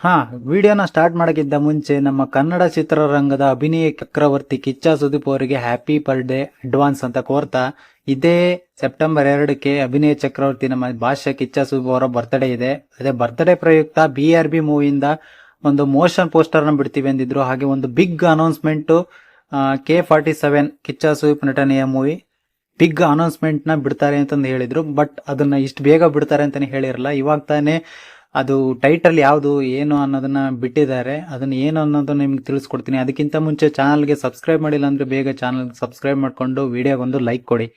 ಹಾ, ವಿಡಿಯೋನ ಸ್ಟಾರ್ಟ್ ಮಾಡಕ್ಕಿಂತ ಮುಂಚೆ ನಮ್ಮ ಕನ್ನಡ ಚಿತ್ರರಂಗದ ಅಭಿನಯ ಚಕ್ರವರ್ತಿ ಕಿಚ್ಚ ಸುದೀಪ್ ಅವರಿಗೆ ಹ್ಯಾಪಿ ಬರ್ಡೇ ಅಡ್ವಾನ್ಸ್ ಅಂತ ಕೋರ್ತಾ, ಇದೇ ಸೆಪ್ಟೆಂಬರ್ 2ಕ್ಕೆ ಅಭಿನಯ ಚಕ್ರವರ್ತಿ ನಮ್ಮ ಭಾಷೆ ಕಿಚ್ಚ ಸುದೀಪ್ ಅವರ ಬರ್ತ್ಡೇ ಇದೆ. ಅದೇ ಬರ್ತ್ಡೇ ಪ್ರಯುಕ್ತ BRB ಮೂವಿಯಿಂದ ಒಂದು ಮೋಷನ್ ಪೋಸ್ಟರ್ ನ ಬಿಡ್ತೀವಿ ಅಂದಿದ್ರು. ಹಾಗೆ ಒಂದು big announcement K47 Kichcha Sudeep ನಟನೆಯ ಮೂವಿ ಬಿಗ್ ಅನೌನ್ಸ್ಮೆಂಟ್ ನ ಬಿಡ್ತಾರೆ ಅಂತಂದು ಹೇಳಿದ್ರು. ಬಟ್ ಅದನ್ನ ಇಷ್ಟು ಬೇಗ ಬಿಡ್ತಾರೆ ಅಂತಾನೆ ಹೇಳಿರಲ್ಲ. ಇವಾಗ ತಾನೇ ಅದು ಟೈಟಲ್ ಯಾವುದು ಏನು ಅನ್ನೋದನ್ನ ಬಿಟ್ಟಿದ್ದಾರೆ. ಅದನ್ನ ಏನು ಅನ್ನೋದು ನಿಮ್ಗೆ ತಿಳಿಸ್ಕೊಡ್ತೀನಿ. ಅದಕ್ಕಿಂತ ಮುಂಚೆ ಚಾನಲ್ಗೆ ಸಬ್ಸ್ಕ್ರೈಬ್ ಮಾಡಿಲ್ಲ ಅಂದ್ರೆ ಬೇಗ ಚಾನಲ್ ಸಬ್ಸ್ಕ್ರೈಬ್ ಮಾಡ್ಕೊಂಡು ವಿಡಿಯೋಗೊಂದು ಲೈಕ್ ಕೊಡಿ.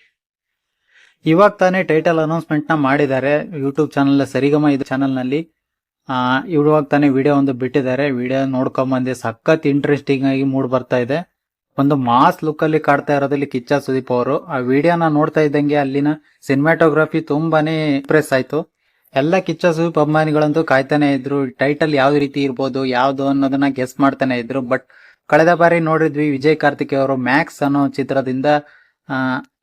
ಇವಾಗ ತಾನೇ ಟೈಟಲ್ ಅನೌನ್ಸ್ಮೆಂಟ್ ನ ಮಾಡಿದ್ದಾರೆ ಯೂಟ್ಯೂಬ್ ಚಾನಲ್ ಸರಿಗಮ ಇದು ಚಾನಲ್ ನಲ್ಲಿ. ಇವಾಗ ತಾನೇ ವಿಡಿಯೋ ಒಂದು ಬಿಟ್ಟಿದ್ದಾರೆ. ವಿಡಿಯೋ ನೋಡ್ಕೊಂಬಂದೆ, ಸಖತ್ ಇಂಟ್ರೆಸ್ಟಿಂಗ್ ಆಗಿ ಮೂಡ್ ಬರ್ತಾ ಇದೆ. ಒಂದು ಮಾಸ್ ಲುಕ್ ಅಲ್ಲಿ ಕಾಡ್ತಾ ಇರೋದಲ್ಲಿ ಕಿಚ್ಚ ಸುದೀಪ್ ಅವರು. ಆ ವಿಡಿಯೋನ ನೋಡ್ತಾ ಇದ್ದಂಗೆ ಅಲ್ಲಿನ ಸಿನಿಮಾಟೋಗ್ರಫಿ ತುಂಬಾನೇ ಇಂಪ್ರೆಸ್ ಆಯ್ತು. ಎಲ್ಲ ಕಿಚ್ಚ ಸುದೀಪ್ ಅಭಿಮಾನಿಗಳಂತೂ ಕಾಯ್ತಾನೆ ಇದ್ರು, ಟೈಟಲ್ ಯಾವ ರೀತಿ ಇರ್ಬೋದು ಯಾವ್ದು ಅನ್ನೋದನ್ನ ಗೆಸ್ ಮಾಡ್ತಾನೆ ಇದ್ರು. ಬಟ್ ಕಳೆದ ಬಾರಿ ನೋಡಿದ್ವಿ ವಿಜಯ್ ಕಾರ್ತಿಕ್ ಅವರು ಮ್ಯಾಕ್ಸ್ ಅನ್ನೋ ಚಿತ್ರದಿಂದ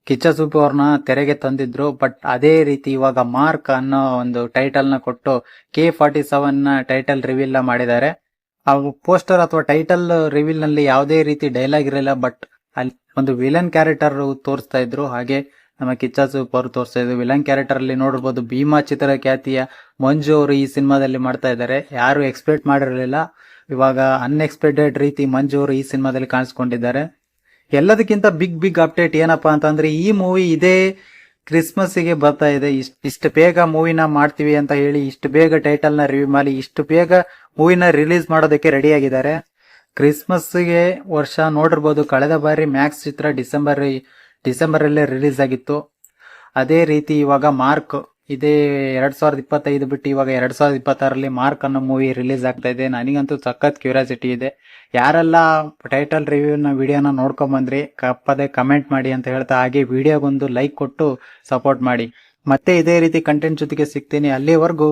ಕಿಚ್ಚ ಸುದೀಪ್ ಅವ್ರನ್ನ ತೆರೆಗೆ ತಂದಿದ್ರು. ಬಟ್ ಅದೇ ರೀತಿ ಇವಾಗ ಮಾರ್ಕ್ ಅನ್ನೋ ಒಂದು ಟೈಟಲ್ ನ ಕೊಟ್ಟು K47 ನ ಟೈಟಲ್ ರಿವೀಲ್ ನ ಮಾಡಿದ್ದಾರೆ. ಆ ಪೋಸ್ಟರ್ ಅಥವಾ ಟೈಟಲ್ ರಿವೀಲ್ ನಲ್ಲಿ ಯಾವುದೇ ರೀತಿ ಡೈಲಾಗ್ ಇರಲಿಲ್ಲ. ಬಟ್ ಅಲ್ಲಿ ಒಂದು ವಿಲನ್ ಕ್ಯಾರೆಕ್ಟರ್ ತೋರಿಸ್ತಾ ಇದ್ರು. ಹಾಗೆ ನಮ್ಮ ಕಿಚ್ಚ ಸುದೀಪ್ ಅವರು ತೋರಿಸ್ತಾ ಇದ್ರು. ವಿಲನ್ ಕ್ಯಾರೆಕ್ಟರ್ ಅಲ್ಲಿ ನೋಡಬಹುದು ಭೀಮಾ ಚಿತ್ರ ಖ್ಯಾತಿಯ ಮಂಜು ಅವರು ಈ ಸಿನಿಮಾದಲ್ಲಿ ಮಾಡ್ತಾ ಇದ್ದಾರೆ. ಯಾರು ಎಕ್ಸ್ಪೆಕ್ಟ್ ಮಾಡಿರಲಿಲ್ಲ. ಇವಾಗ ಅನ್ಎಕ್ಸ್ಪೆಕ್ಟೆಡ್ ರೀತಿ ಮಂಜು ಅವರು ಈ ಸಿನಿಮಾದಲ್ಲಿ ಕಾಣಿಸ್ಕೊಂಡಿದ್ದಾರೆ. ಎಲ್ಲದಕ್ಕಿಂತ ಬಿಗ್ ಅಪ್ಡೇಟ್ ಏನಪ್ಪಾ ಅಂತಂದ್ರೆ, ಈ ಮೂವಿ ಇದೇ ಕ್ರಿಸ್ಮಸ್ ಗೆ ಬರ್ತಾ ಇದೆ. ಇಷ್ಟು ಬೇಗ ಮೂವಿನ ಮಾಡ್ತೀವಿ ಅಂತ ಹೇಳಿ ಇಷ್ಟು ಬೇಗ ಟೈಟಲ್ ನ ರಿವ್ಯೂ ಮಾಡಿ ಇಷ್ಟು ಬೇಗ ಮೂವಿನ ರಿಲೀಸ್ ಮಾಡೋದಕ್ಕೆ ರೆಡಿ ಆಗಿದ್ದಾರೆ. ಕ್ರಿಸ್ಮಸ್ ಗೆ ವರ್ಷ ನೋಡಿರ್ಬೋದು, ಕಳೆದ ಬಾರಿ ಮ್ಯಾಕ್ಸ್ ಚಿತ್ರ ಡಿಸೆಂಬರ್ ಅಲ್ಲೇ ರಿಲೀಸ್ ಆಗಿತ್ತು. ಅದೇ ರೀತಿ ಇವಾಗ ಮಾರ್ಕ್ ಇದೇ 2025 ಬಿಟ್ಟು ಇವಾಗ 2026ರಲ್ಲಿ ಮಾರ್ಕ್ ಅನ್ನೋ ಮೂವಿ ರಿಲೀಸ್ ಆಗ್ತಾ ಇದೆ. ನನಗಂತೂ ಸಖತ್ ಕ್ಯೂರಿಯಾಸಿಟಿ ಇದೆ. ಯಾರೆಲ್ಲ ಟೈಟಲ್ ರಿವ್ಯೂನ ವಿಡಿಯೋನ ನೋಡ್ಕೊಂಡ್ ಬಂದ್ರಿ ತಪ್ಪದೆ ಕಮೆಂಟ್ ಮಾಡಿ ಅಂತ ಹೇಳ್ತಾ, ಹಾಗೆ ವಿಡಿಯೋಗೊಂದು ಲೈಕ್ ಕೊಟ್ಟು ಸಪೋರ್ಟ್ ಮಾಡಿ. ಮತ್ತೆ ಇದೇ ರೀತಿ ಕಂಟೆಂಟ್ ಜೊತೆಗೆ ಸಿಗ್ತೀನಿ. ಅಲ್ಲಿವರೆಗೂ